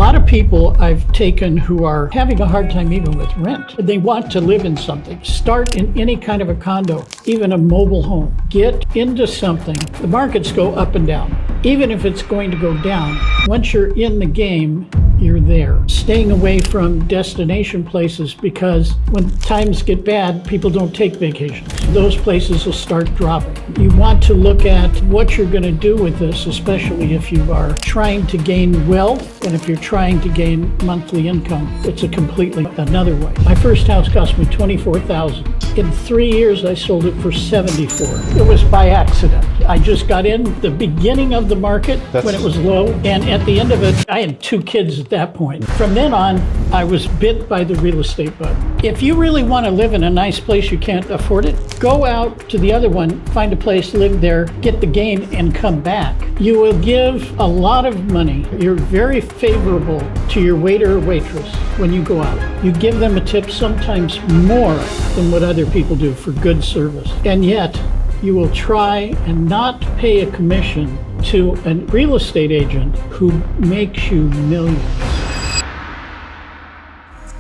lot of people I've taken who are having a hard time even with rent. They want to live in something. Start in any kind of a condo, even a mobile home. Get into something. The markets go up and down. Even if it's going to go down, once you're in the game, you're there. Staying away from destination places, because when times get bad, people don't take vacations. Those places will start dropping. You want to look at what you're going to do with this, especially if you are trying to gain wealth and if you're trying to gain monthly income. It's a completely another way. My first house cost me $24,000. In 3 years, I sold it for $74,000. It was by accident. I just got in the beginning of the market when it was low, and at the end of it, I had 2 kids at that point. From then on, I was bit by the real estate bug. If you really want to live in a nice place, you can't afford it, go out to the other one, find a place, live there, get the gain, and come back. You will give a lot of money. You're very favorable to your waiter or waitress when you go out. You give them a tip, sometimes more than what other people do for good service. And yet, you will try and not pay a commission to a real estate agent who makes you millions.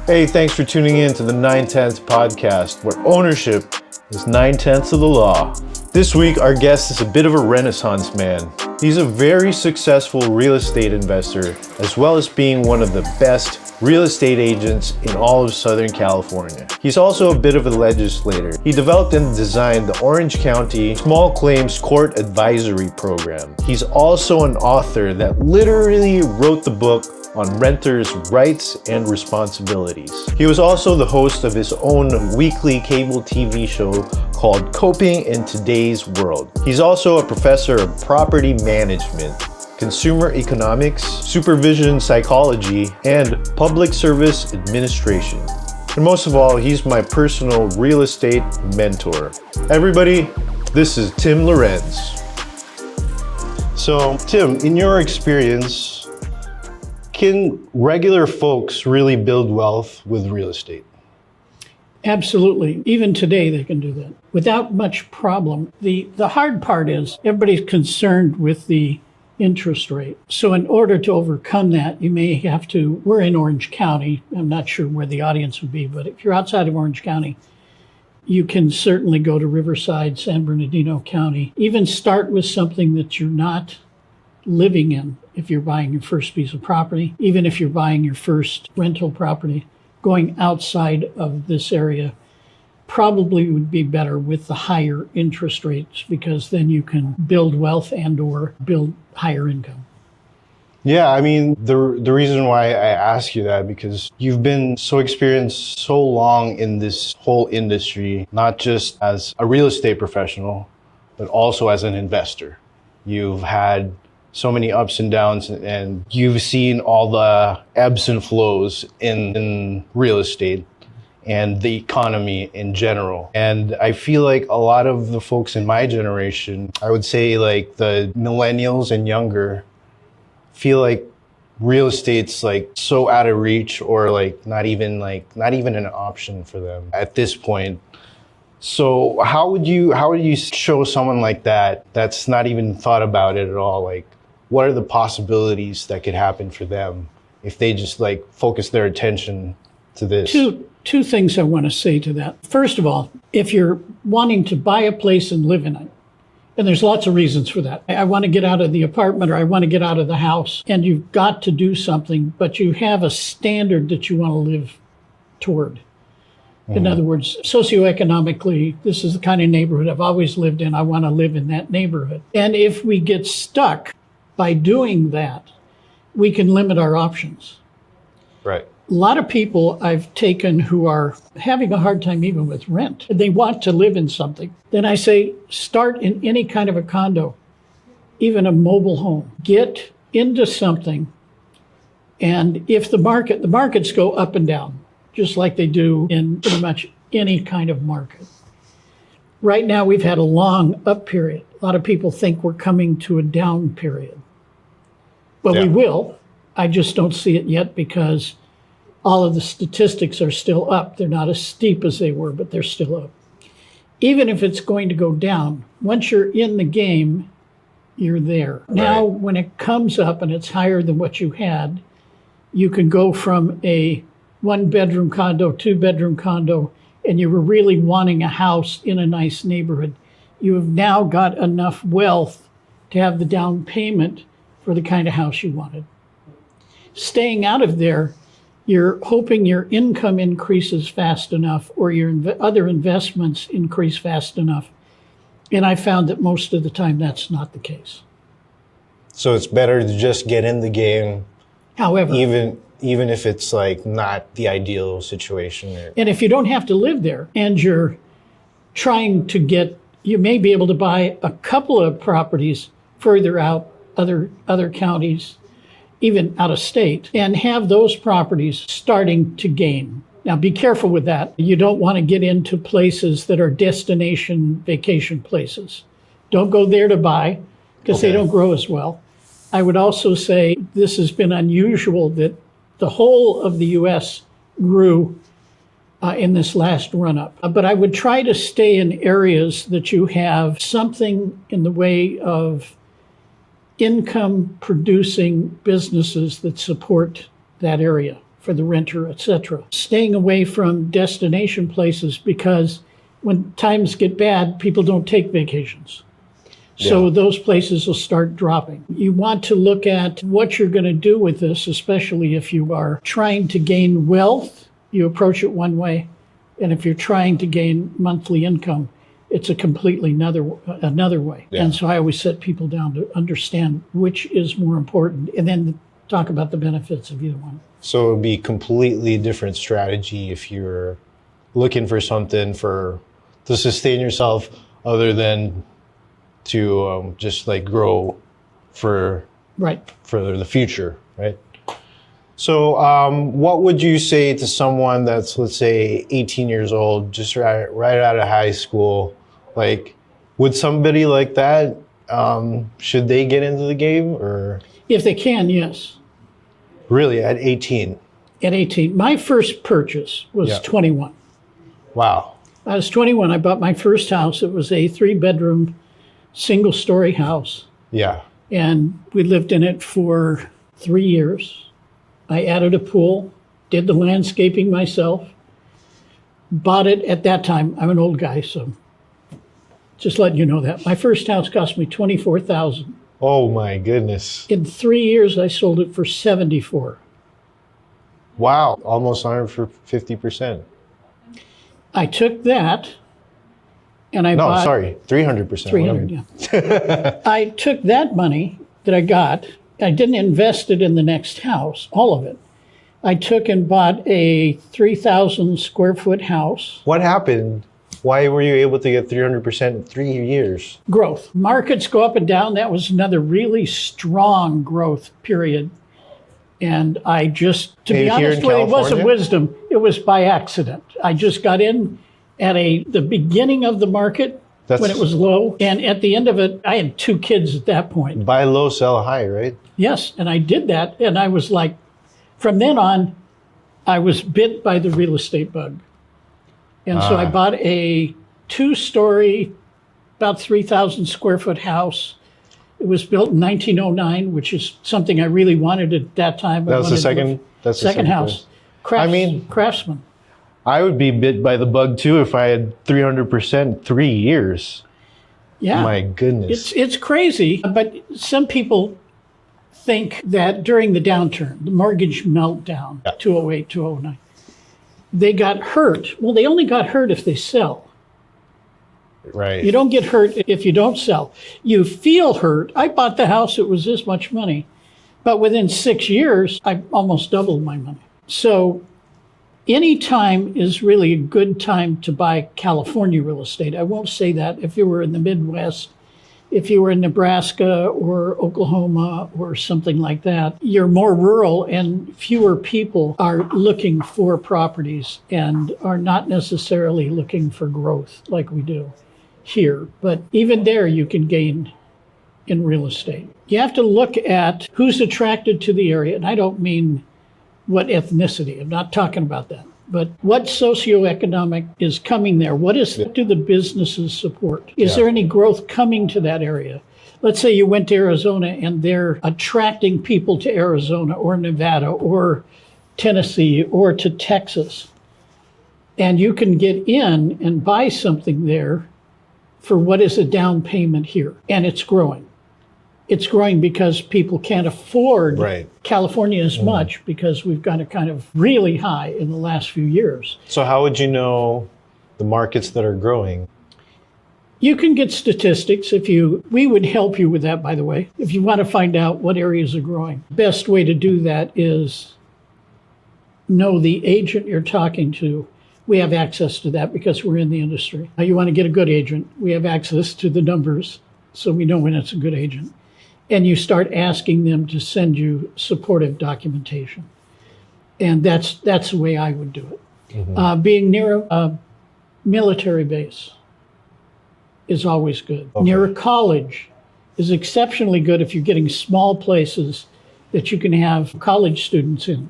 Hey, thanks for tuning in to the 9/10 podcast, where ownership is 9/10 of the law. This week, our guest is a bit of a renaissance man. He's a very successful real estate investor, as well as being one of the best real estate agents in all of Southern California. He's also a bit of a legislator. He developed and designed the Orange County Small Claims Court Advisory Program. He's also an author that literally wrote the book on renters' rights and responsibilities. He was also the host of his own weekly cable TV show called Coping in Today's World. He's also a professor of property management, consumer economics, supervision psychology, and public service administration. And most of all, he's my personal real estate mentor. Everybody, this is Tim Lorenz. So, Tim, in your experience, can regular folks really build wealth with real estate? Absolutely. Even today, they can do that without much problem. The hard part is everybody's concerned with the interest rate. So in order to overcome that, you may have to, we're in Orange County. I'm not sure where the audience would be, but if you're outside of Orange County, you can certainly go to Riverside, San Bernardino County. Even start with something that you're not living in. If you're buying your first piece of property, even if you're buying your first rental property, going outside of this area probably would be better with the higher interest rates, because then you can build wealth and or build higher income. Yeah, I mean, the reason why I ask you that, because you've been so experienced so long in this whole industry, not just as a real estate professional, but also as an investor. You've had so many ups and downs, and you've seen all the ebbs and flows in real estate and the economy in general. And I feel like a lot of the folks in my generation, I would say like the millennials and younger, feel like real estate's like so out of reach, or like not even an option for them at this point. So how would you show someone like that that's not even thought about it at all, like what are the possibilities that could happen for them if they just like focus their attention to this? Two things I want to say to that. First of all, if you're wanting to buy a place and live in it, and there's lots of reasons for that. I want to get out of the apartment, or I want to get out of the house, and you've got to do something, but you have a standard that you want to live toward. In other words, socioeconomically, this is the kind of neighborhood I've always lived in. I want to live in that neighborhood. And if we get stuck by doing that, we can limit our options. Right. A lot of people I've taken who are having a hard time even with rent. They want to live in something. Then I say, start in any kind of a condo, even a mobile home. Get into something. And if the markets go up and down, just like they do in pretty much any kind of market. Right now, we've had a long up period. A lot of people think we're coming to a down period. Well, we will. I just don't see it yet, because all of the statistics are still up. They're not as steep as they were, but they're still up. Even if it's going to go down, once you're in the game, you're there. Right. Now, when it comes up and it's higher than what you had, You can go from a 1-bedroom condo, 2-bedroom condo, and you were really wanting a house in a nice neighborhood. You have now got enough wealth to have the down payment for the kind of house you wanted. Staying out of there, you're hoping your income increases fast enough or your other investments increase fast enough. And I found that most of the time that's not the case. So it's better to just get in the game, However, even if it's like not the ideal situation. and if you don't have to live there and you're trying to get, you may be able to buy a couple of properties further out, other counties, even out of state, and have those properties starting to gain. Now, be careful with that. You don't want to get into places that are destination vacation places. Don't go there to buy because they don't grow as well. I would also say this has been unusual that the whole of the U.S. grew in this last run-up. But I would try to stay in areas that you have something in the way of income-producing businesses that support that area for the renter, etc. Staying away from destination places because when times get bad, people don't take vacations. So those places will start dropping. You want to look at what you're going to do with this, especially if you are trying to gain wealth, you approach it one way. And if you're trying to gain monthly income, it's a completely another way. Yeah. And so I always set people down to understand which is more important and then talk about the benefits of either one. So it would be completely different strategy if you're looking for something to sustain yourself other than to just like grow for the future, right? So what would you say to someone that's, let's say, 18 years old, just right out of high school? Like, would somebody like that, should they get into the game or? If they can, yes. Really, at 18? At 18. My first purchase was 21. Wow. I was 21. I bought my first house. It was a 3-bedroom, single-story house. Yeah. And we lived in it for 3 years. I added a pool, did the landscaping myself, bought it at that time. I'm an old guy, so just letting you know that. My first house cost me $24,000. Oh my goodness. In 3 years, I sold it for $74,000. Wow, almost on for 50%. I took that and I bought... No, sorry, 300%. 300, yeah. I took that money that I got, I didn't invest it in the next house, all of it. I took and bought a 3,000 square foot house. What happened? Why were you able to get 300% in 3 years? Growth. Markets go up and down. That was another really strong growth period. And I just, to be honest with you, it wasn't wisdom. It was by accident. I just got in at the beginning of the market when it was low. And at the end of it, I had 2 kids at that point. Buy low, sell high, right? Yes. And I did that. And I was like, from then on, I was bit by the real estate bug. And so I bought a 2-story, about 3,000 square foot house. It was built in 1909, which is something I really wanted at that time. That was the second? That's the second house. Craftsman. I would be bit by the bug too if I had 300% 3 years. Yeah. My goodness. It's crazy, but some people think that during the downturn, the mortgage meltdown, 2008, 2009, they got hurt. Well, they only got hurt if they sell. Right. You don't get hurt if you don't sell. You feel hurt. I bought the house, it was this much money. But within 6 years, I almost doubled my money. So any time is really a good time to buy California real estate. I won't say that if you were in the Midwest. If you were in Nebraska or Oklahoma or something like that, you're more rural and fewer people are looking for properties and are not necessarily looking for growth like we do here. But even there, you can gain in real estate. You have to look at who's attracted to the area. And I don't mean what ethnicity. I'm not talking about that. But what socioeconomic is coming there? What do the businesses support? Is there any growth coming to that area? let's say you went to Arizona and they're attracting people to Arizona or Nevada or Tennessee or to Texas. And you can get in and buy something there for what is a down payment here. And it's growing. It's growing because people can't afford California as much because we've got it kind of really high in the last few years. So how would you know the markets that are growing? You can get statistics we would help you with that, by the way, if you want to find out what areas are growing. Best way to do that is know the agent you're talking to. We have access to that because we're in the industry. Now, you want to get a good agent, we have access to the numbers, so we know when it's a good agent. And you start asking them to send you supportive documentation. And that's the way I would do it. Being near a military base is always good. Okay. Near a college is exceptionally good if you're getting small places that you can have college students in.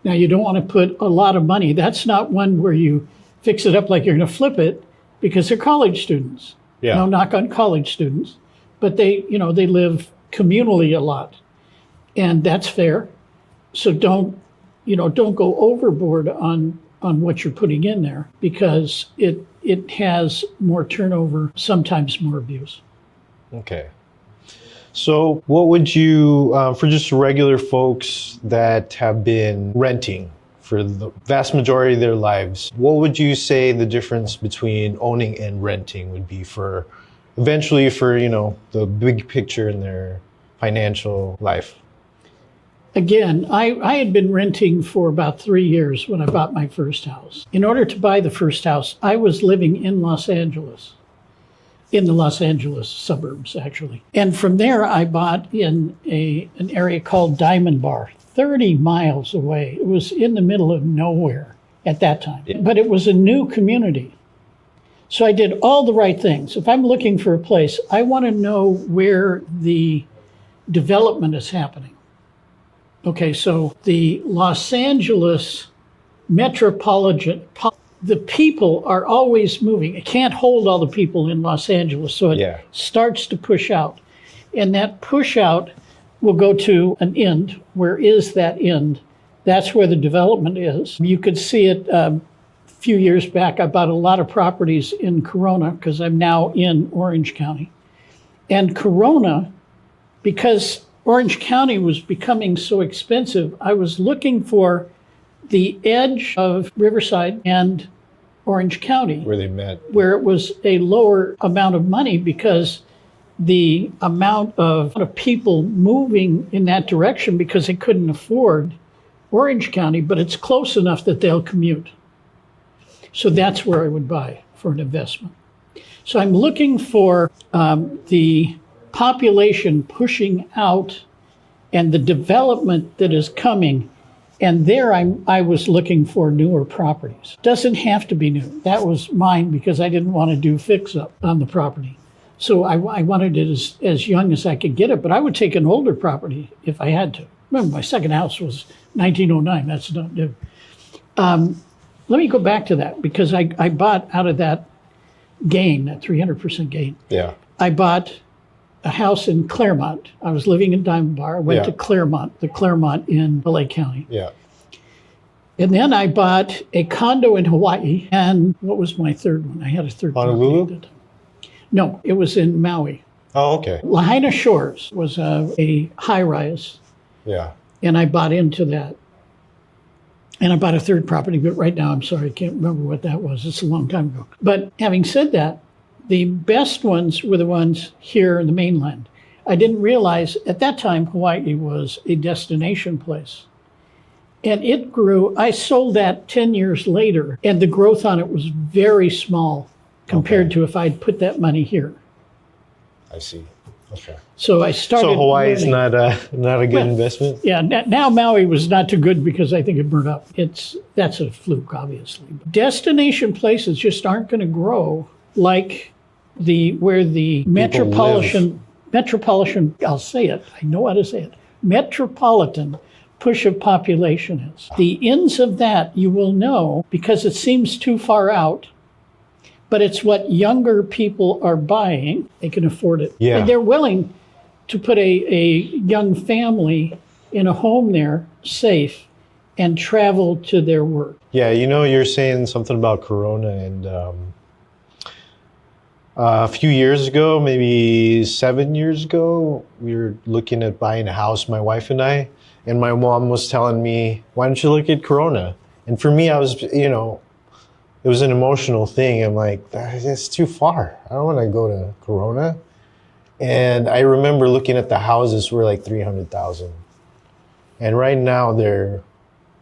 Now, you don't want to put a lot of money. That's not one where you fix it up like you're going to flip it because they're college students. Yeah. No knock on college students, but they live communally a lot, and that's fair. So don't go overboard on what you're putting in there because it has more turnover, sometimes more abuse. Okay. So what would you, for just regular folks that have been renting for the vast majority of their lives, what would you say the difference between owning and renting would be eventually for the big picture in their financial life? Again, I had been renting for about 3 years when I bought my first house. In order to buy the first house, I was living in Los Angeles, in the Los Angeles suburbs, actually. And from there, I bought in an area called Diamond Bar, 30 miles away. It was in the middle of nowhere at that time, but it was a new community. So I did all the right things. If I'm looking for a place, I want to know where the development is happening. Okay, so the Los Angeles metropolitan, the people are always moving. It can't hold all the people in Los Angeles, so it starts to push out. And that push out will go to an end. Where is that end? That's where the development is. You could see it a few years back. I bought a lot of properties in Corona because I'm now in Orange County. And Corona, because Orange County was becoming so expensive, I was looking for the edge of Riverside and Orange County. Where they met. Where it was a lower amount of money because the amount of people moving in that direction because they couldn't afford Orange County, but it's close enough that they'll commute. So that's where I would buy for an investment. So I'm looking for the population pushing out and the development that is coming. And there I was looking for newer properties. Doesn't have to be new. That was mine because I didn't want to do fix-up on the property. So I wanted it as young as I could get it, but I would take an older property if I had to. Remember, my second house was 1909. That's not new. Let me go back to that because I bought out of that gain, that 300% gain. Yeah. I bought a house in Claremont. I was living in Diamond Bar. I went to Claremont, the Claremont in LA County. Yeah. And then I bought a condo in Hawaii. And what was my third one? I had a third one. Honolulu? No, it was in Maui. Oh, okay. Lahaina Shores was a high-rise. Yeah. And I bought into that. And I bought a third property, but right now, I'm sorry, I can't remember what that was. It's a long time ago. But having said that, the best ones were the ones here in the mainland. I didn't realize at that time Hawaii was a destination place. And it grew. I sold that 10 years later, and the growth on it was very small compared to if I'd put that money here. I see. Okay. So I started. So Hawaii's not a good investment? Yeah. Now Maui was not too good because I think it burned up. That's a fluke, obviously. Destination places just aren't going to grow like where the metropolitan, I'll say it, I know how to say it, metropolitan push of population is. The ends of that you will know because it seems too far out, but it's what younger people are buying. They can afford it. Yeah. And they're willing to put a young family in a home there, safe, and travel to their work. Yeah, you're saying something about Corona, and a few years ago, maybe 7 years ago, we were looking at buying a house, my wife and I, and my mom was telling me, why don't you look at Corona? And for me, I was, it was an emotional thing. I'm like, it's too far. I don't want to go to Corona. And I remember looking at the houses were like 300,000. And right now they're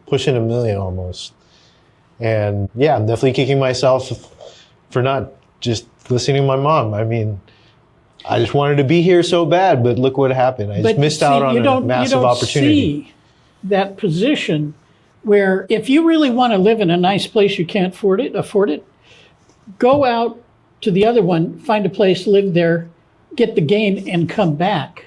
pushing $1 million almost. And yeah, I'm definitely kicking myself for not just listening to my mom. I mean, I just wanted to be here so bad, but look what happened. I just missed out on a massive opportunity. You don't see that position where if you really want to live in a nice place, you can't afford it, go out to the other one, find a place, live there, get the gain, and come back.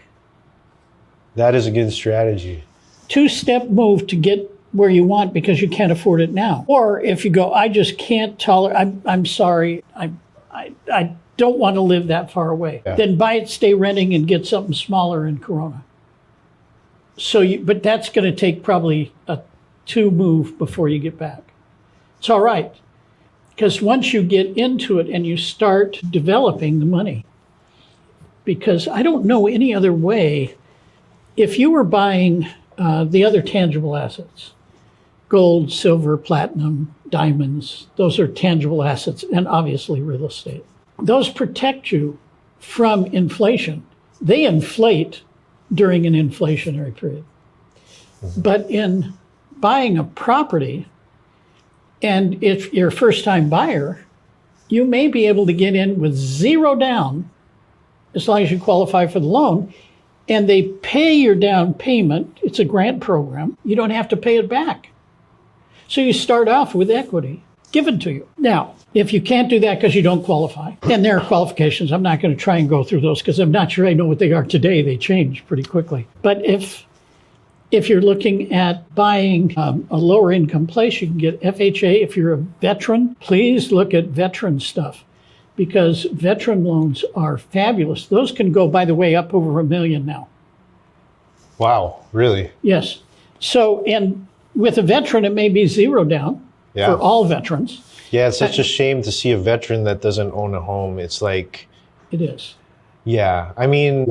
That is a good strategy. 2-step move to get where you want because you can't afford it now. Or if you go, I just can't tolerate, I'm sorry, I don't want to live that far away. Yeah. Then buy it, stay renting, and get something smaller in Corona. But that's going to take probably a 2 move before you get back. It's all right, because once you get into it and you start developing the money, because I don't know any other way, if you were buying the other tangible assets, gold, silver, platinum, diamonds, those are tangible assets, and obviously real estate. Those protect you from inflation. They inflate during an inflationary period. But in buying a property, and if you're a first-time buyer, you may be able to get in with 0 down as long as you qualify for the loan, and they pay your down payment. It's a grant program. You don't have to pay it back. So you start off with equity given to you. Now, if you can't do that because you don't qualify, and there are qualifications, I'm not going to try and go through those because I'm not sure I know what they are today. They change pretty quickly. But if you're looking at buying a lower income place, you can get FHA. If you're a veteran, please look at veteran stuff because veteran loans are fabulous. Those can go, by the way, up over $1 million now. Wow, really? Yes. So, and with a veteran, it may be 0 down for all veterans. Yeah, it's such a shame to see a veteran that doesn't own a home. It's like... It is. Yeah, I mean,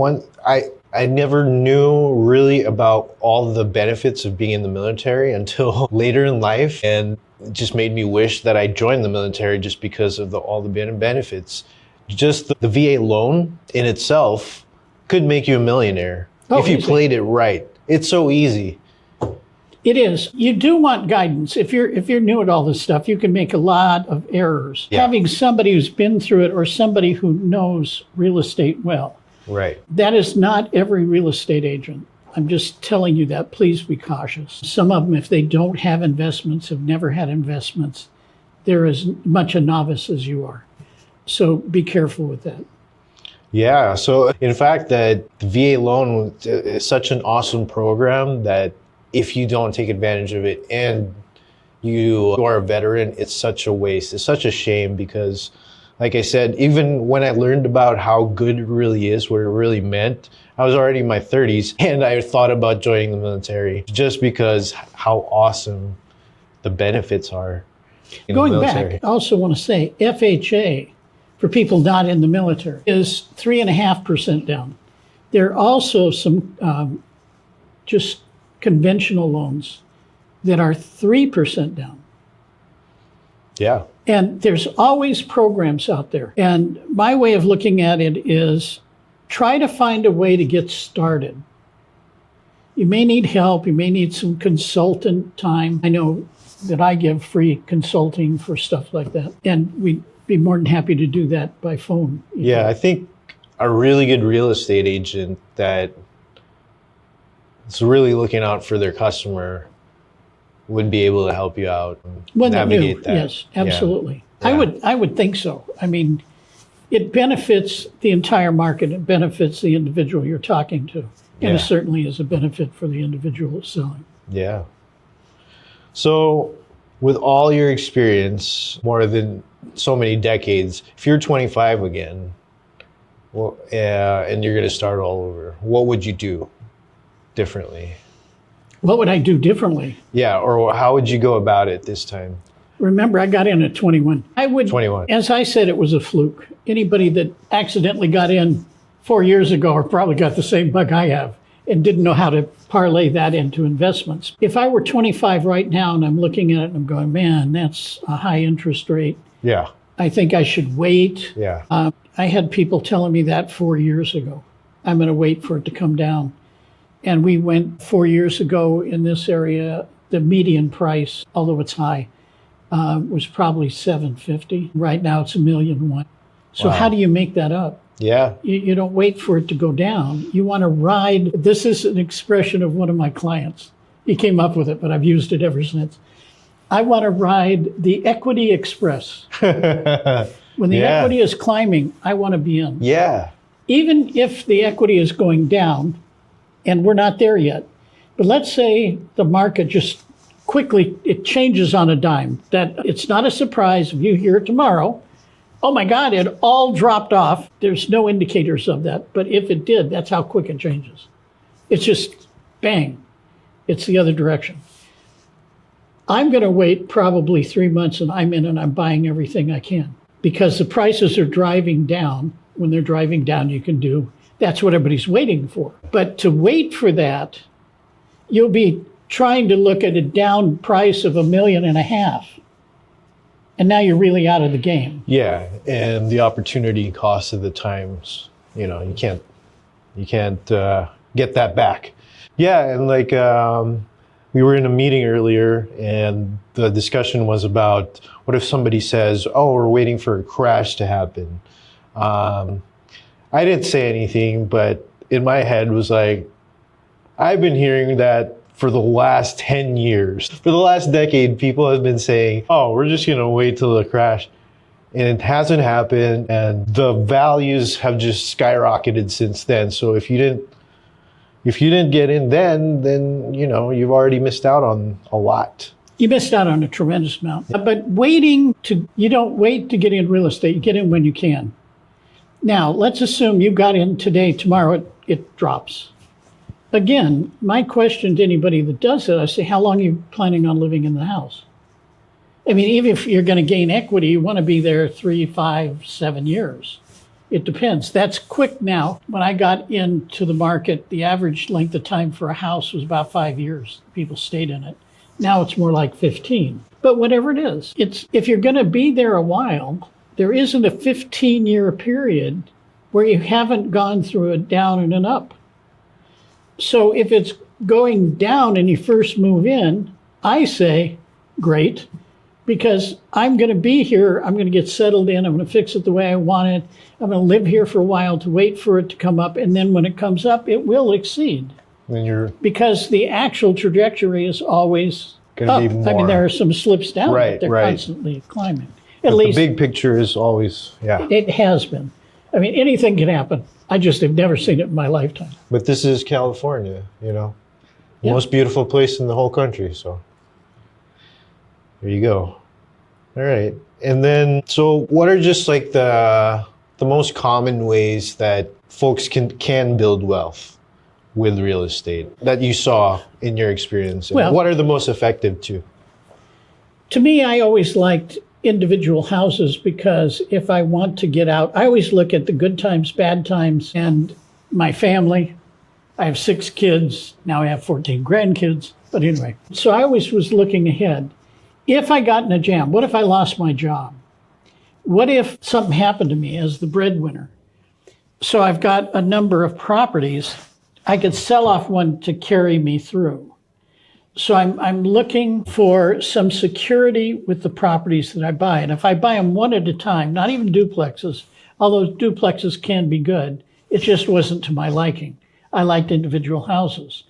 I never knew really about all the benefits of being in the military until later in life, and it just made me wish that I joined the military just because of all the benefits. Just the VA loan in itself could make you a millionaire if you played it right. It's so easy. It is. You do want guidance. If you're new at all this stuff, you can make a lot of errors. Yeah. Having somebody who's been through it or somebody who knows real estate well. Right. That is not every real estate agent. I'm just telling you that. Please be cautious. Some of them, if they don't have investments, have never had investments, they're as much a novice as you are. So be careful with that. Yeah. So in fact, that the VA loan is such an awesome program that if you don't take advantage of it and you are a veteran, it's such a waste. It's such a shame because, like I said, even when I learned about how good it really is, what it really meant, I was already in my 30s and I thought about joining the military just because how awesome the benefits are in the military. Going back, I also want to say FHA, for people not in the military, is 3.5% down. There are also some just conventional loans that are 3% down. Yeah. And there's always programs out there. And my way of looking at it is try to find a way to get started. You may need help. You may need some consultant time. I know that I give free consulting for stuff like that. And we'd be more than happy to do that by phone. Yeah, I think a really good real estate agent that is really looking out for their customer would be able to help you out and navigate that. Yes, absolutely. Yeah. I would think so. I mean, it benefits the entire market. It benefits the individual you're talking to. And it certainly is a benefit for the individual selling. Yeah. So with all your experience, more than so many decades, if you're 25 again, well, and you're going to start all over, what would you do differently? What would I do differently? Yeah, or how would you go about it this time? Remember, I got in at 21. I would, 21. As I said, it was a fluke. Anybody that accidentally got in 4 years ago or probably got the same bug I have and didn't know how to parlay that into investments. If I were 25 right now and I'm looking at it and I'm going, man, that's a high interest rate. Yeah. I think I should wait. Yeah. I had people telling me that 4 years ago. I'm going to wait for it to come down. And we went 4 years ago in this area, the median price, although it's high, was probably 750. Right now it's $1.1 million. So Wow. how do you make that up? Yeah. You don't wait for it to go down. You want to ride. This is an expression of one of my clients. He came up with it, but I've used it ever since. I want to ride the equity express. When the Yeah. equity is climbing, I want to be in. Yeah. Even if the equity is going down, and we're not there yet, but let's say the market just quickly, it changes on a dime, that it's not a surprise if you hear it tomorrow, oh my God, it all dropped off. There's no indicators of that, but if it did, that's how quick it changes. It's just bang, it's the other direction. I'm going to wait probably 3 months and I'm in and I'm buying everything I can because the prices are driving down. When they're driving down, you can do, that's what everybody's waiting for. But to wait for that, you'll be trying to look at a down price of $1.5 million. And now you're really out of the game. Yeah. And the opportunity cost of the times, you can't get that back. Yeah. And like, we were in a meeting earlier and the discussion was about what if somebody says, oh, we're waiting for a crash to happen. I didn't say anything, but in my head was like, I've been hearing that for the last 10 years. For the last decade, people have been saying, oh, we're just going to wait till the crash. And it hasn't happened. And the values have just skyrocketed since then. So if you didn't get in then, you've already missed out on a lot. You missed out on a tremendous amount. But you don't wait to get in real estate. You get in when you can. Now, let's assume you got in today, tomorrow it drops. Again, my question to anybody that does it, I say, how long are you planning on living in the house? I mean, even if you're going to gain equity, you want to be there 3, 5, 7 years. It depends. That's quick now. When I got into the market, the average length of time for a house was about 5 years. People stayed in it. Now it's more like 15. But whatever it is, if you're going to be there a while, there isn't a 15-year period where you haven't gone through a down and an up. So if it's going down and you first move in, I say, great, because I'm going to be here. I'm going to get settled in. I'm going to fix it the way I want it. I'm going to live here for a while to wait for it to come up. And then when it comes up, it will exceed. Because the actual trajectory is always up. Be more. I mean, there are some slips down, Right, but they're right. constantly climbing. But At least the big picture is always, yeah. it has been. I mean, anything can happen. I just have never seen it in my lifetime. But this is California, Yeah. most beautiful place in the whole country. So there you go. All right. And then, so what are just like the most common ways that folks can build wealth with real estate that you saw in your experience? And Well- what are the most effective too? To me, I always liked individual houses because if I want to get out, I always look at the good times, bad times, and my family. I have 6 kids. Now I have 14 grandkids. But anyway, so I always was looking ahead. If I got in a jam, what if I lost my job? What if something happened to me as the breadwinner? So I've got a number of properties. I could sell off one to carry me through. So I'm looking for some security with the properties that I buy. And if I buy them one at a time, not even duplexes, although duplexes can be good, it just wasn't to my liking. I liked individual houses.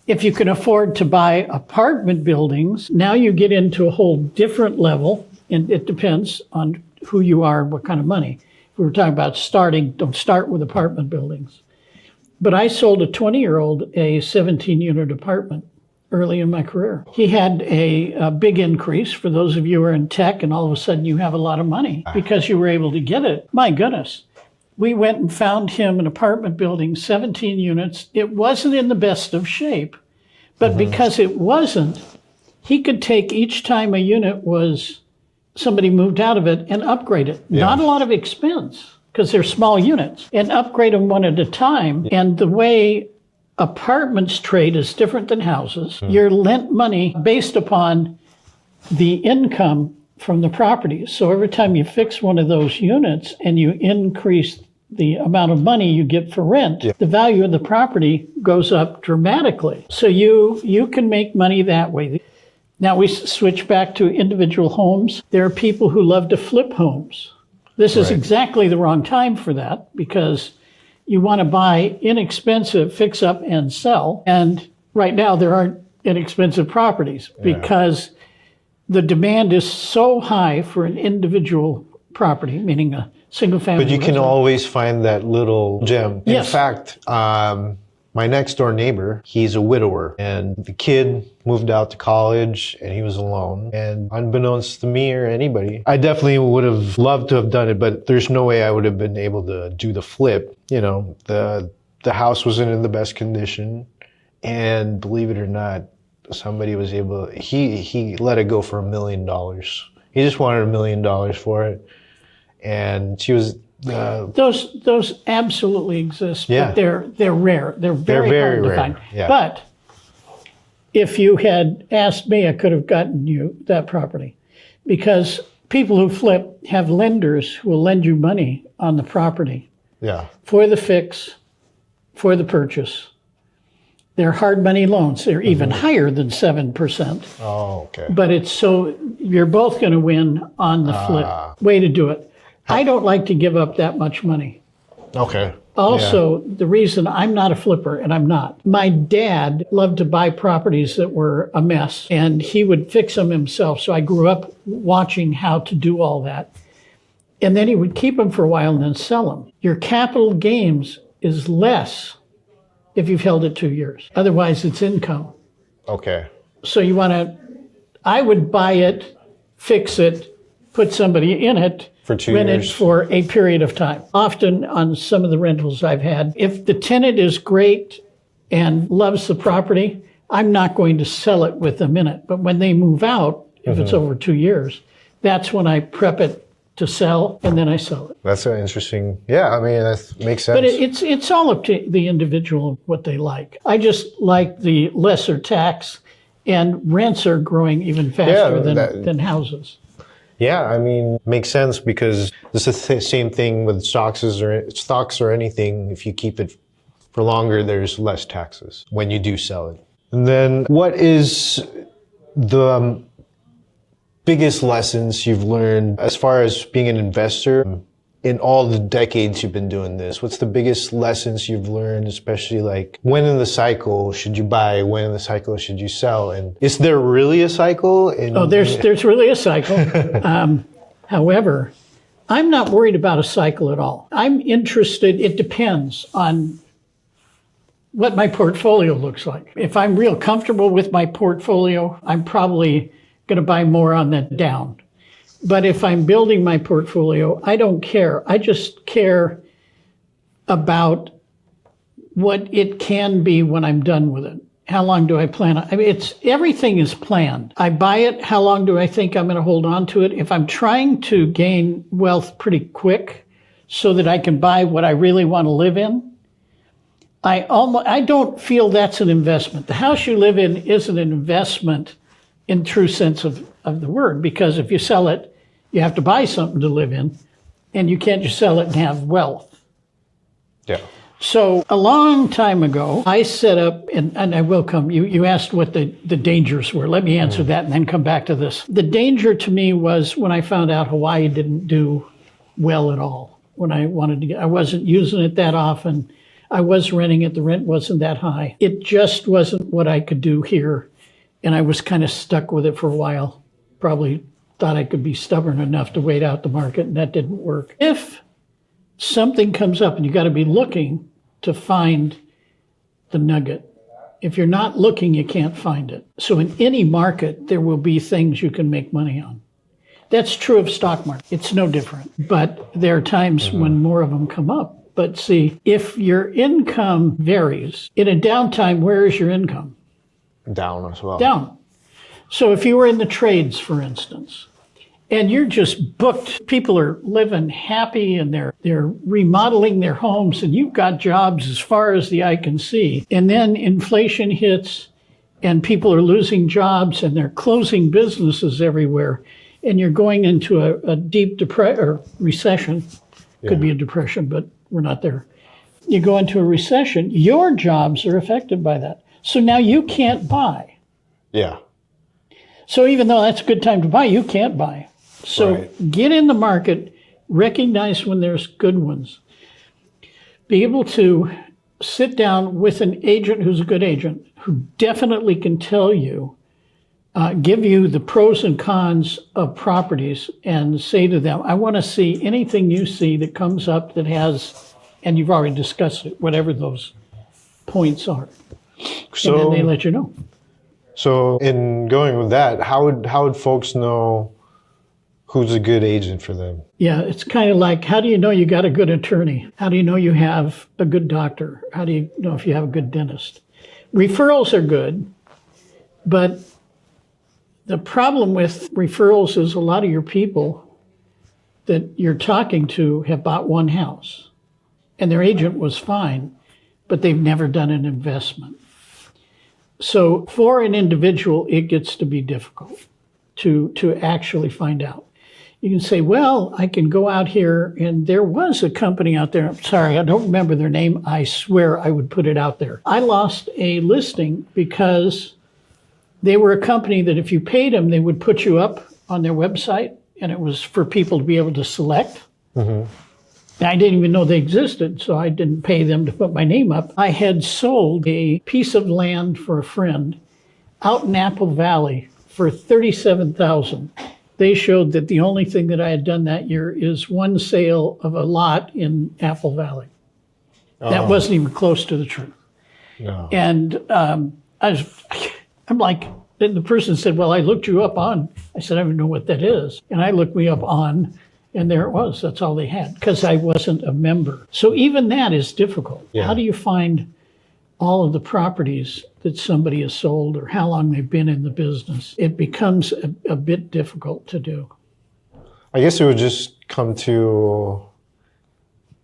If you can afford to buy apartment buildings, now you get into a whole different level, and it depends on who you are and what kind of money. If we were talking about starting, don't start with apartment buildings. But I sold a 20-year-old a 17-unit apartment early in my career. He had a big increase for those of you who are in tech, and all of a sudden you have a lot of money because you were able to get it. My goodness. We went and found him an apartment building, 17 units. It wasn't in the best of shape, but because it wasn't, he could take each time a unit was, somebody moved out of it and upgrade it. Yeah. Not a lot of expense because they're small units, and upgrade them one at a time. And the way apartments trade is different than houses. You're lent money based upon the income from the property. So every time you fix one of those units and you increase the amount of money you get for rent, the value of the property goes up dramatically. So you can make money that way. Now we switch back to individual homes. There are people who love to flip homes. This is exactly the wrong time for that, because you want to buy inexpensive, fix up and sell. And right now there aren't inexpensive properties because the demand is so high for an individual property, meaning a single family. But you can always find that little gem. In fact, my next door neighbor, he's a widower, and the kid moved out to college and he was alone. And unbeknownst to me or anybody, I definitely would have loved to have done it, but there's no way I would have been able to do the flip. You know, the house wasn't in the best condition. And believe it or not, somebody was able, he let it go for $1 million. He just wanted $1 million for it. And she was, those absolutely exist, but they're rare. They're very hard to find. Yeah. But if you had asked me, I could have gotten you that property, because people who flip have lenders who will lend you money on the property for the fix, for the purchase. They're hard money loans. They're even higher than 7%. Oh, okay. But it's so you're both going to win on the flip. Way to do it. I don't like to give up that much money. Okay. Also, the reason I'm not a flipper, and I'm not, my dad loved to buy properties that were a mess, and he would fix them himself. So I grew up watching how to do all that. And then he would keep them for a while and then sell them. Your capital gains is less if you've held it 2 years. Otherwise, it's income. Okay. So you want to, I would buy it, fix it, put somebody in it, for 2 rent years. it for a period of time. Often on some of the rentals I've had, if the tenant is great and loves the property, I'm not going to sell it with them in it. But when they move out, if it's over 2 years, that's when I prep it to sell, and then I sell it. That's an interesting, I mean, that makes sense. But it's all up to the individual what they like. I just like the lesser tax, and rents are growing even faster than houses. Yeah, I mean, makes sense, because it's the same thing with stocks or anything. If you keep it for longer, there's less taxes when you do sell it. And then what is the biggest lessons you've learned as far as being an investor in all the decades you've been doing this? What's the biggest lessons you've learned, especially like when in the cycle should you buy, when in the cycle should you sell? And is there really a cycle? There's really a cycle. However, I'm not worried about a cycle at all. I'm interested, it depends on what my portfolio looks like. If I'm real comfortable with my portfolio, I'm probably going to buy more on the down. But if I'm building my portfolio, I don't care. I just care about what it can be when I'm done with it. How long do I plan on? I mean, everything is planned. I buy it. How long do I think I'm going to hold on to it? If I'm trying to gain wealth pretty quick so that I can buy what I really want to live in, I don't feel that's an investment. The house you live in isn't an investment in true sense of the word, because if you sell it, you have to buy something to live in, and you can't just sell it and have wealth. Yeah. So a long time ago, I set up, and I will come, you asked what the dangers were. Let me answer that and then come back to this. The danger to me was when I found out Hawaii didn't do well at all. When I I wasn't using it that often. I was renting it, the rent wasn't that high. It just wasn't what I could do here. And I was kind of stuck with it for a while. Probably thought I could be stubborn enough to wait out the market, and that didn't work. If something comes up, and you got to be looking to find the nugget, If you're not looking, you can't find it. So in any market, there will be things you can make money on. That's true of stock market. It's no different. But there are times when more of them come up. But see, if your income varies, in a downtime, where is your income? Down as well. Down. So if you were in the trades, for instance, and you're just booked, people are living happy and they're remodeling their homes and you've got jobs as far as the eye can see. And then inflation hits and people are losing jobs and they're closing businesses everywhere. And you're going into a deep depression or recession. Could be a depression, but we're not there. You go into a recession, your jobs are affected by that. So now you can't buy. Yeah. So even though that's a good time to buy, you can't buy. So get in the market, recognize when there's good ones. Be able to sit down with an agent who's a good agent, who definitely can tell you, give you the pros and cons of properties and say to them, I want to see anything you see that comes up that has, and you've already discussed it, whatever those points are. So, and then they let you know. So in going with that, how would folks know who's a good agent for them? Yeah, it's kind of like, how do you know you got a good attorney? How do you know you have a good doctor? How do you know if you have a good dentist? Referrals are good, but the problem with referrals is a lot of your people that you're talking to have bought one house and their agent was fine, but they've never done an investment. So for an individual, it gets to be difficult to actually find out. You can say, well, I can go out here, and there was a company out there. I'm sorry, I don't remember their name. I swear I would put it out there. I lost a listing because they were a company that if you paid them, they would put you up on their website, and it was for people to be able to select. Mm-hmm. I didn't even know they existed, so I didn't pay them to put my name up. I had sold a piece of land for a friend out in Apple Valley for $37,000. They showed that the only thing that I had done that year is one sale of a lot in Apple Valley. That wasn't even close to the truth. No. And I'm like, then the person said, well, I looked you up on. I said, I don't know what that is. And I looked me up on, and there it was. That's all they had, because I wasn't a member. So even that is difficult. Yeah. How do you find all of the properties that somebody has sold or how long they've been in the business? It becomes a bit difficult to do. I guess it would just come to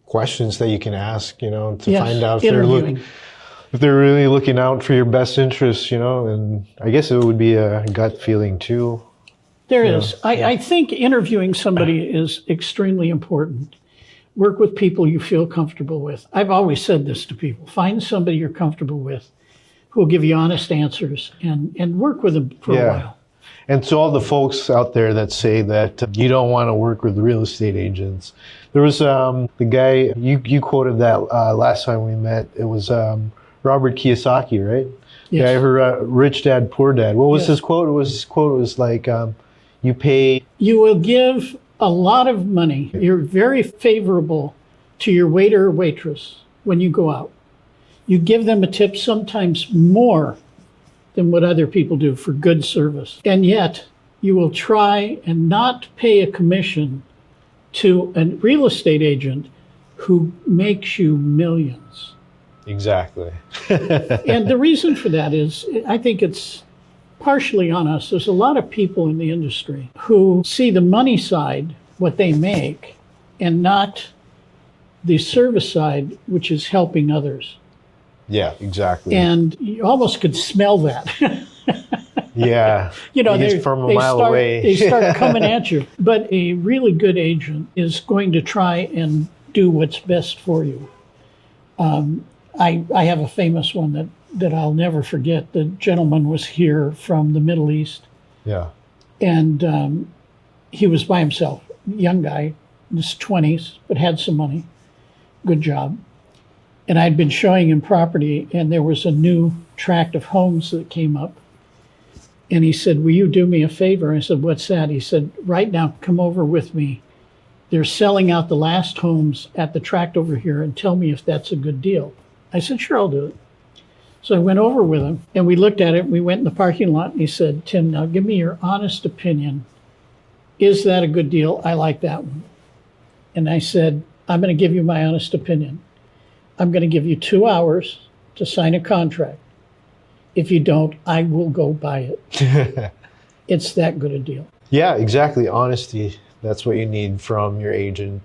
questions that you can ask, to find out if they're really looking out for your best interests, and I guess it would be a gut feeling too. There is. I think interviewing somebody is extremely important. Work with people you feel comfortable with. I've always said this to people. Find somebody you're comfortable with who will give you honest answers and work with them for a while. And to all the folks out there that say that you don't want to work with real estate agents, there was the guy, you quoted that last time we met. It was Robert Kiyosaki, right? Yes. Yeah, I heard Rich Dad, Poor Dad. What was his quote? His quote was like, you will give a lot of money. You're very favorable to your waiter or waitress when you go out. You give them a tip, sometimes more than what other people do for good service. And yet you will try and not pay a commission to a real estate agent who makes you millions. Exactly. And the reason for that is, I think it's partially on us. There's a lot of people in the industry who see the money side, what they make, and not the service side, which is helping others. Yeah, exactly. And you almost could smell that. Yeah. They from a mile away. They start coming at you. But a really good agent is going to try and do what's best for you. I have a famous one that I'll never forget. The gentleman was here from the Middle East. Yeah. And he was by himself, young guy, in his 20s, but had some money, good job. And I'd been showing him property, and there was a new tract of homes that came up. And he said, will you do me a favor? I said, what's that? He said, right now, come over with me. They're selling out the last homes at the tract over here, and tell me if that's a good deal. I said, sure, I'll do it. So I went over with him and we looked at it. We went in the parking lot and he said, Tim, now give me your honest opinion. Is that a good deal? I like that one. And I said, I'm going to give you my honest opinion. I'm going to give you 2 hours to sign a contract. If you don't, I will go buy it. It's that good a deal. Yeah, exactly. Honesty. That's what you need from your agent.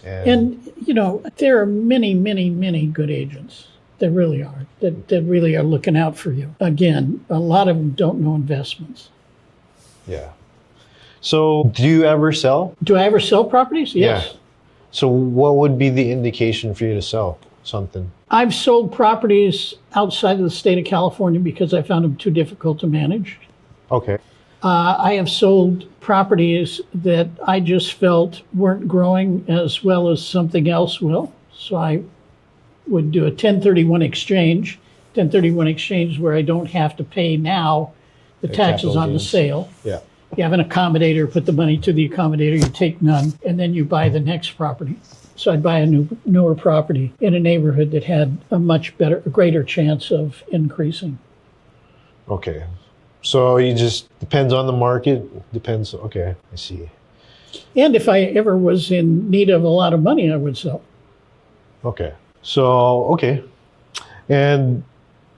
And, you know, there are many, many, many good agents. There really are, that really are looking out for you. Again, a lot of them don't know investments. Yeah. So do you ever sell? Do I ever sell properties? Yes. Yeah. So what would be the indication for you to sell something? I've sold properties outside of the state of California because I found them too difficult to manage. Okay. I have sold properties that I just felt weren't growing as well as something else will. So I would do a 1031 exchange. 1031 exchange where I don't have to pay now the taxes on the sale. Yeah. You have an accommodator, put the money to the accommodator, you take none, and then you buy the next property. So I'd buy a newer property in a neighborhood that had a greater chance of increasing. Okay. So you just depends on the market, depends. Okay, I see. And if I ever was in need of a lot of money, I would sell. Okay. So, okay. And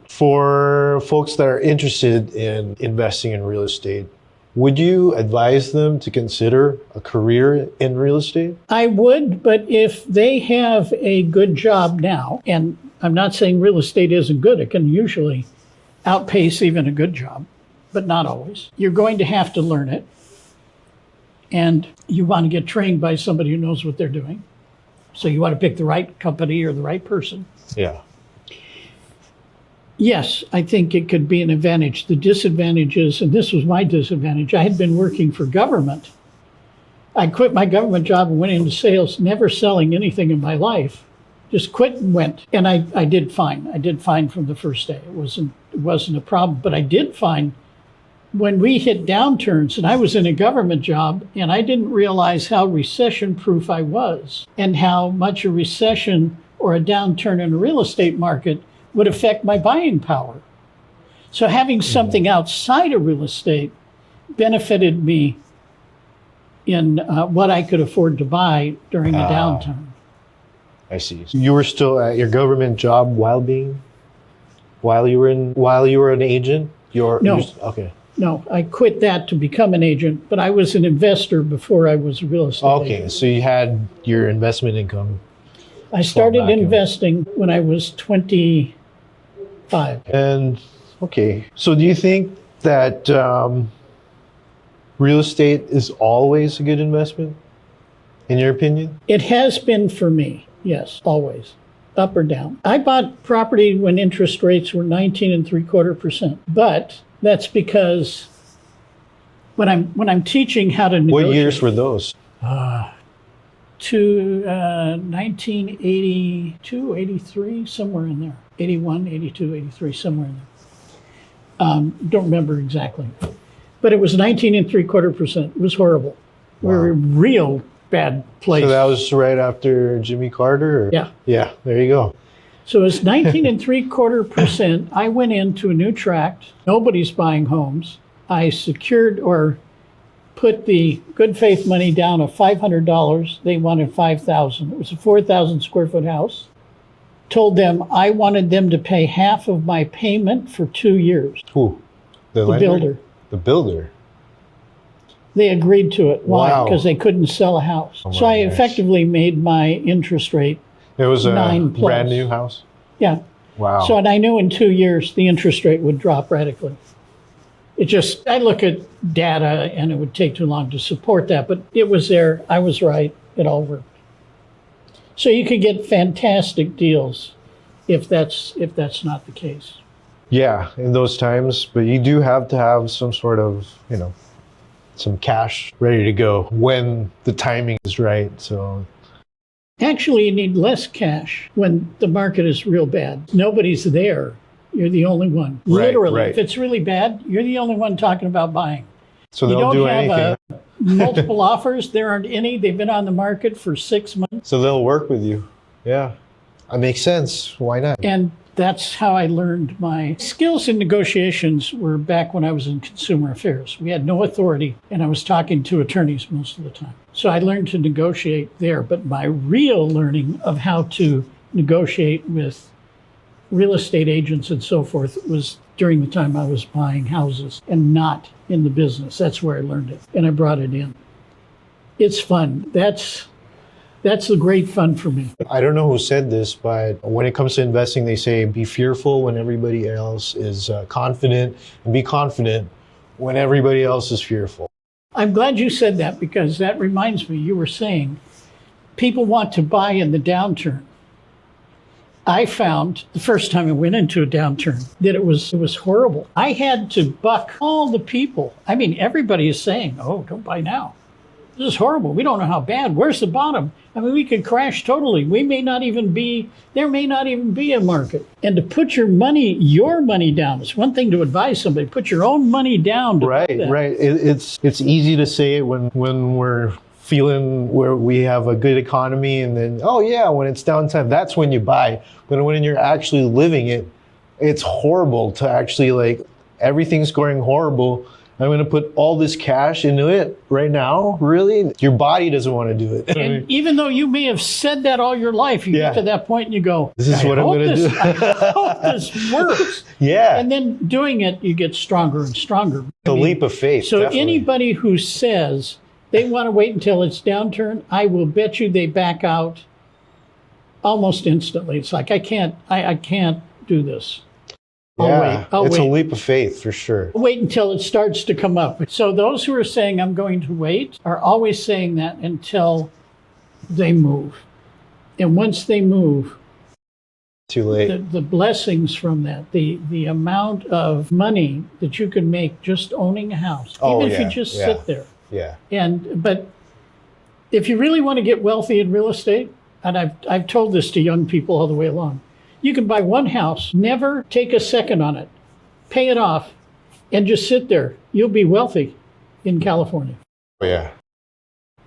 for folks that are interested in investing in real estate, would you advise them to consider a career in real estate? I would, but if they have a good job now, and I'm not saying real estate isn't good, it can usually outpace even a good job, but not always. You're going to have to learn it, and you want to get trained by somebody who knows what they're doing. So you want to pick the right company or the right person. Yeah. Yes, I think it could be an advantage. The disadvantage is, and this was my disadvantage, I had been working for government. I quit my government job and went into sales, never selling anything in my life. Just quit and went. And I did fine. I did fine from the first day. It wasn't a problem. But I did fine when we hit downturns, and I was in a government job, and I didn't realize how recession-proof I was and how much a recession or a downturn in the real estate market would affect my buying power. So having something outside of real estate benefited me in what I could afford to buy during a downturn. I see. You were still at your government job while you were an agent? No. Okay. No, I quit that to become an agent, but I was an investor before I was a real estate agent. Okay, so you had your investment income. I started investing when I was 25. And okay, so do you think that real estate is always a good investment, in your opinion? It has been for me, yes, always, up or down. I bought property when interest rates were 19.75%, but that's because when I'm teaching how to negotiate. What years were those? To 1982, 83, somewhere in there. 81, 82, 83, somewhere in there. Don't remember exactly. But it was 19.75%. It was horrible. Wow. We were a real bad place. So that was right after Jimmy Carter? Or? Yeah. Yeah, there you go. So it was 19.75%. I went into a new tract. Nobody's buying homes. I secured or put the good faith money down of $500. They wanted $5,000. It was a 4,000 square foot house. Told them I wanted them to pay half of my payment for 2 years. Who? The builder. The builder. They agreed to it. Why? Wow. Because they couldn't sell a house. Oh so I gosh. effectively made my interest rate. It was a 9+. brand new house? Yeah. Wow. So, and I knew in 2 years the interest rate would drop radically. I look at data and it would take too long to support that, but it was there. I was right. It all worked. So you could get fantastic deals if that's not the case. Yeah, in those times, but you do have to have some sort of, some cash ready to go when the timing is right. So Actually, you need less cash when the market is real bad. Nobody's there. You're the only one. Right, Literally, right. if it's really bad, you're the only one talking about buying. So You they'll don't do have anything. multiple offers. There aren't any. They've been on the market for 6 months. So they'll work with you. Yeah. That makes sense. Why not? And That's how I learned my skills in negotiations were back when I was in consumer affairs. We had no authority, and I was talking to attorneys most of the time. So I learned to negotiate there, but my real learning of how to negotiate with real estate agents and so forth was during the time I was buying houses and not in the business. That's where I learned it, and I brought it in. It's fun. That's the great fun for me. I don't know who said this, but when it comes to investing, they say be fearful when everybody else is confident, and be confident when everybody else is fearful. I'm glad you said that, because that reminds me, you were saying people want to buy in the downturn. I found the first time I went into a downturn that it was horrible. I had to buck all the people. I mean, everybody is saying, oh, don't buy now. This is horrible. We don't know how bad. Where's the bottom? I mean, we could crash totally. There may not even be a market. And to put your money down, it's one thing to advise somebody, put your own money down. Right. It's easy to say it when we're feeling where we have a good economy, and then, oh yeah, when it's downtime, that's when you buy. But when you're actually living it, it's horrible to actually, like, everything's going horrible. I'm going to put all this cash into it right now? Really? Your body doesn't want to do it. And even though you may have said that all your life, you get to that point and you go, this is what I'm going to do. I hope this works. Yeah. And then doing it, you get stronger and stronger. The leap of faith. So definitely. Anybody who says they want to wait until it's downturn, I will bet you they back out almost instantly. It's like, I can't do this. I'll it's wait. a leap of faith for sure. Wait until it starts to come up. So those who are saying I'm going to wait are always saying that until they move. And once they move, too late. The blessings from that, the amount of money that you can make just owning a house, even if you just sit there. Yeah. But if you really want to get wealthy in real estate, and I've told this to young people all the way along, you can buy one house, never take a second on it, pay it off, and just sit there. You'll be wealthy in California. Yeah.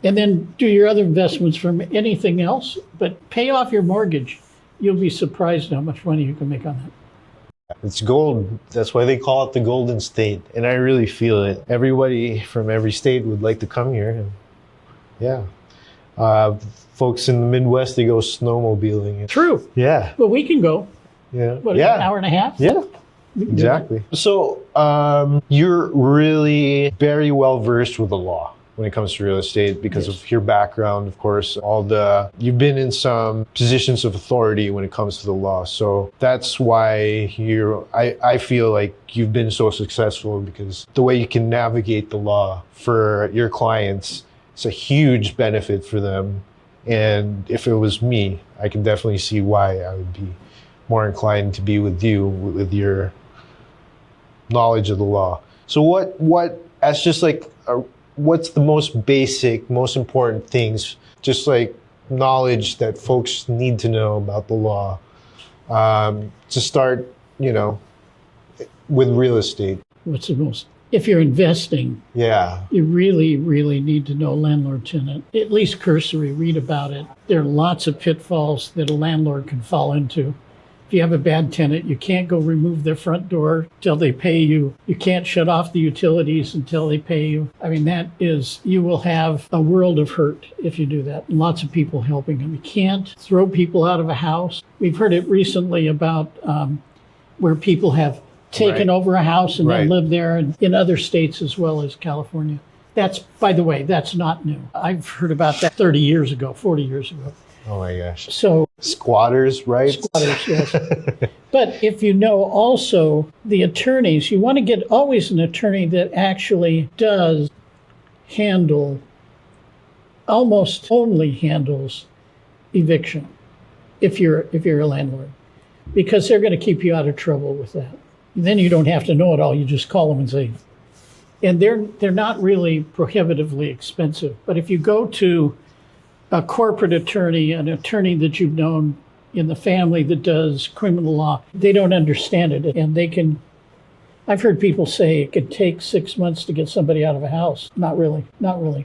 And then do your other investments from anything else, but pay off your mortgage. You'll be surprised how much money you can make on that. It's gold. That's why they call it the Golden State. And I really feel it. Everybody from every state would like to come here. And yeah. Folks in the Midwest, they go snowmobiling. True. Yeah. Well, we can go. Yeah. What, an hour and a half? Yeah. Exactly. So you're really very well versed with the law when it comes to real estate because of your background, of course, you've been in some positions of authority when it comes to the law. So that's why I feel like you've been so successful, because the way you can navigate the law for your clients, it's a huge benefit for them. And if it was me, I can definitely see why I would be more inclined to be with you with your knowledge of the law. So what's the most basic, most important things, just like knowledge that folks need to know about the law to start, with real estate? What's the most? If you're investing, you really, really need to know landlord-tenant, at least cursory, read about it. There are lots of pitfalls that a landlord can fall into. If you have a bad tenant, you can't go remove their front door till they pay you. You can't shut off the utilities until they pay you. I mean, you will have a world of hurt if you do that. And lots of people helping them. You can't throw people out of a house. We've heard it recently about where people have taken over a house and then live there, and in other states as well as California. That's, by the way, that's not new. I've heard about that 30 years ago, 40 years ago. Oh my gosh. So squatters, right? Squatters, yes. But if you know also the attorneys, you want to get always an attorney that actually does almost only handles eviction if you're a landlord, because they're going to keep you out of trouble with that. Then you don't have to know it all. You just call them and say, and they're not really prohibitively expensive. But if you go to a corporate attorney, an attorney that you've known in the family that does criminal law, they don't understand it. And I've heard people say it could take 6 months to get somebody out of a house. Not really.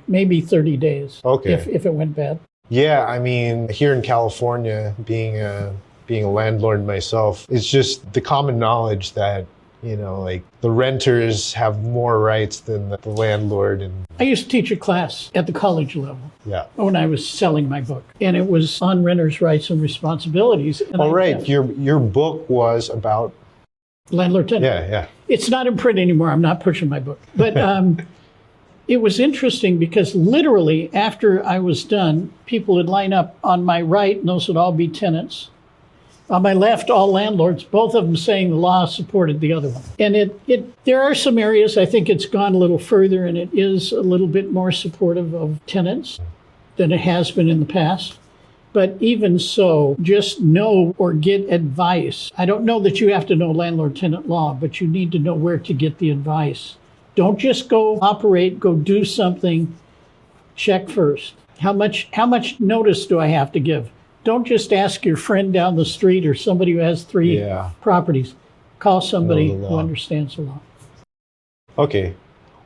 Maybe 30 days. Okay. If it went bad. Yeah, I mean, here in California, being a being a landlord myself, it's just the common knowledge that, you know, like the renters have more rights than the landlord. And I used to teach a class at the college level yeah. when I was selling my book, and it was on renters' rights and responsibilities. And All right. Your book was about landlord tenant. yeah. It's not in print anymore. I'm not pushing my book. But it was interesting because literally after I was done, people would line up on my right, and those would all be tenants. On my left, all landlords, both of them saying the law supported the other one. And there are some areas I think it's gone a little further, and it is a little bit more supportive of tenants than it has been in the past. But even so, just know or get advice. I don't know that you have to know landlord-tenant law, but you need to know where to get the advice. Don't just go operate, go do something. Check first. How much notice do I have to give? Don't just ask your friend down the street or somebody who has three properties. Call somebody who understands the law. Okay.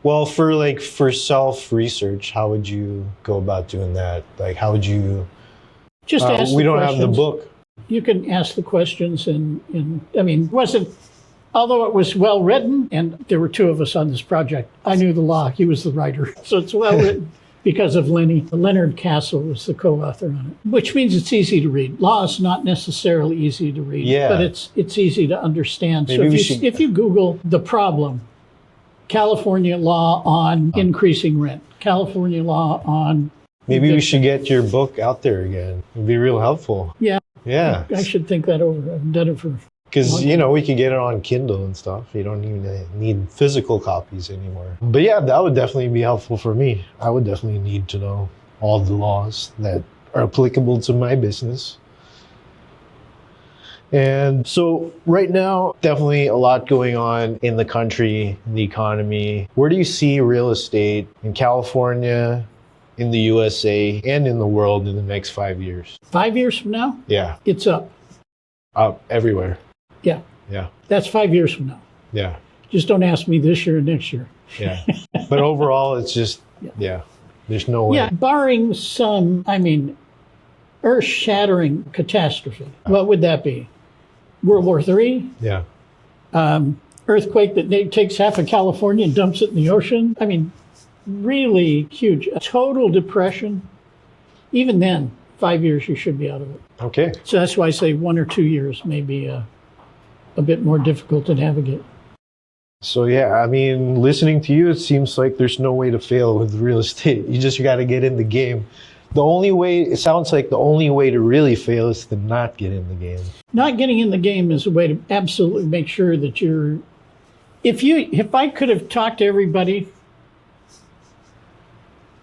Well, for self-research, how would you go about doing that? Like, how would you... Just ask we the don't questions. have the book. You can ask the questions and I mean, although it was well written, and there were two of us on this project, I knew the law, he was the writer. So it's well written. Because of Lenny. Leonard Castle was the co-author on it, which means it's easy to read. Law is not necessarily easy to read, but it's easy to understand. Maybe so if you Google the problem, California law on increasing rent, California law on... Maybe we should get your book out there again. It'd be real helpful. Yeah. Yeah. I should think that over. I've done it for... Because, you know, we could get it on Kindle and stuff. You don't even need physical copies anymore. But yeah, that would definitely be helpful for me. I would definitely need to know all the laws that are applicable to my business. And so right now, definitely a lot going on in the country, in the economy. Where do you see real estate in California, in the USA, and in the world in the next 5 years? 5 years from now? Yeah. It's up. Up everywhere. Yeah. Yeah. That's 5 years from now. Yeah. Just don't ask me this year and next year. Yeah. But overall, it's just, there's no way. Yeah, barring some, earth-shattering catastrophe. What would that be? World War III? Yeah. Earthquake that takes half of California and dumps it in the ocean? Really huge. A total depression. Even then, 5 years, you should be out of it. Okay. So that's why I say 1 or 2 years may be a bit more difficult to navigate. So yeah, listening to you, it seems like there's no way to fail with real estate. You just got to get in the game. It sounds like the only way to really fail is to not get in the game. Not getting in the game is a way to absolutely make sure that you're... If I could have talked to everybody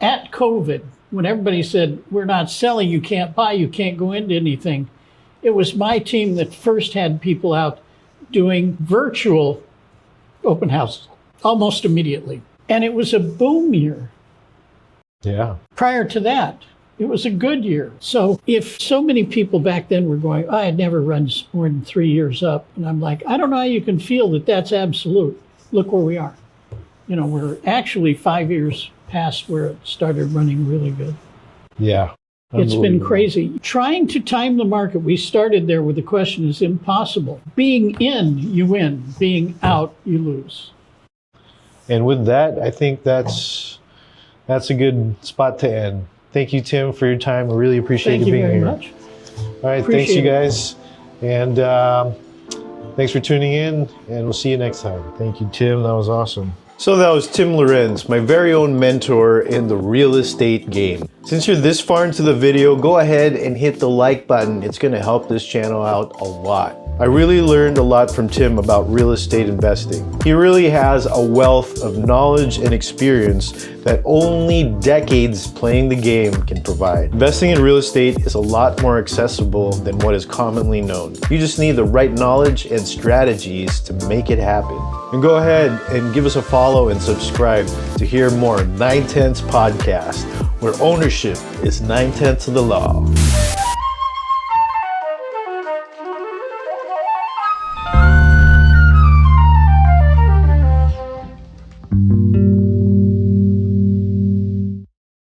at COVID, when everybody said, we're not selling, you can't buy, you can't go into anything, it was my team that first had people out doing virtual open houses almost immediately. And it was a boom year. Yeah. Prior to that, it was a good year. So if so many people back then were going, I had never run more than 3 years up. And I'm like, I don't know how you can feel that that's absolute. Look where we are. We're actually 5 years past where it started running really good. Yeah. It's been crazy. Trying to time the market, we started there with the question, is impossible. Being in, you win. Being out, you lose. And with that, I think that's a good spot to end. Thank you, Tim, for your time. I really appreciate you being here. Thank you very much. All right, thanks, you guys. And thanks for tuning in, and we'll see you next time. Thank you, Tim. That was awesome. So that was Tim Lorenz, my very own mentor in the real estate game. Since you're this far into the video, go ahead and hit the like button. It's going to help this channel out a lot. I really learned a lot from Tim about real estate investing. He really has a wealth of knowledge and experience that only decades playing the game can provide. Investing in real estate is a lot more accessible than what is commonly known. You just need the right knowledge and strategies to make it happen. And go ahead and give us a follow and subscribe to hear more 9/10 podcast, where ownership is 9/10 of the law.